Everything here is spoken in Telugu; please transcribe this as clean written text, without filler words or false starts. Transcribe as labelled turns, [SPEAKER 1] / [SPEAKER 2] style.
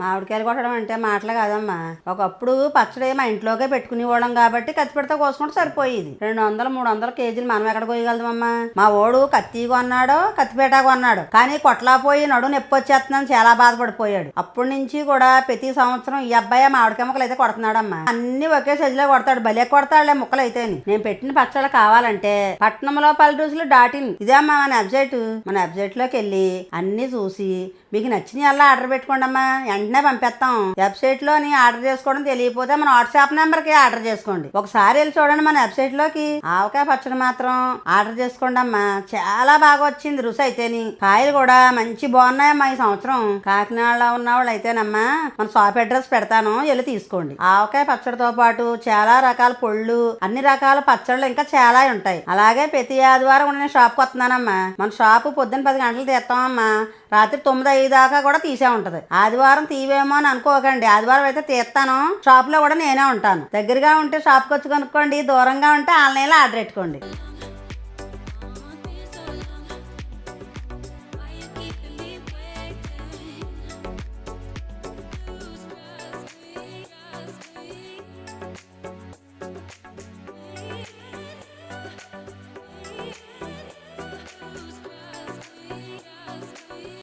[SPEAKER 1] మామిడికాయలు కొట్టడం అంటే మాటలు కాదమ్మా. ఒకప్పుడు పచ్చడి మా ఇంట్లోకే పెట్టుకునేవాళ్ళం కాబట్టి కత్తిపెడతా కోసుకుంటే సరిపోయేది. 200-300 కేజీలు మనం ఎక్కడ కోయగలదమ్మా. మా ఓడు కత్తి కొన్నాడో కత్తిపేట కొన్నాడు, కానీ కొట్లా పోయి నడు నొప్పి వచ్చేస్తుందని చాలా బాధపడిపోయాడు. అప్పటి నుంచి కూడా ప్రతి సంవత్సరం ఈ అబ్బాయి మామిడికాయ ముక్కలు అయితే కొడుతున్నాడమ్మా. అన్ని ఒకే సైజులో కొడతాడు, భలే కొడతాడులే ముక్కలు అయితేని. నేను పెట్టిన పచ్చళ్ళు కావాలంటే పట్నంలో పల్లెటూసులు ఇదే అమ్మా మన వెబ్సైట్. మన వెబ్సైట్ లోకి వెళ్ళి అన్ని చూసి మీకు నచ్చిన అలా ఆర్డర్ పెట్టుకోండి అమ్మా, వెంటనే పంపిస్తాం. వెబ్సైట్ లోని ఆర్డర్ చేసుకోవడం తెలియకపోతే మన వాట్సాప్ నెంబర్ కి ఆర్డర్ చేసుకోండి. ఒకసారి వెళ్ళి చూడండి మన వెబ్సైట్ లోకి. ఆవకాయ పచ్చడి మాత్రం ఆర్డర్ చేసుకోండి అమ్మా, చాలా బాగా వచ్చింది రుచి అయితేని. కాయలు కూడా మంచి బాగున్నాయమ్మా ఈ సంవత్సరం. కాకినాడలో ఉన్న వాళ్ళు అయితేనమ్మా మన షాప్ అడ్రస్ పెడతాను, వెళ్ళి తీసుకోండి. ఆవకాయ పచ్చడితో పాటు చాలా రకాల పొళ్ళు, అన్ని రకాల పచ్చళ్ళు ఇంకా చాలా ఉంటాయి. అలాగే ప్రతి ఆదివారం నేను షాప్కి వస్తున్నానమ్మా. మన షాపు పొద్దున్న 10 గంటలు తీస్తామమ్మా, రాత్రి 9-5 దాకా కూడా తీసే ఉంటది. ఆదివారం తీవేమో అని అనుకోకండి, ఆదివారం అయితే తీస్తాను. షాప్ లో కూడా నేనే ఉంటాను. దగ్గరగా ఉంటే షాప్కి వచ్చి కొనుక్కోండి, దూరంగా ఉంటే ఆన్లైన్లో ఆర్డర్ పెట్టుకోండి.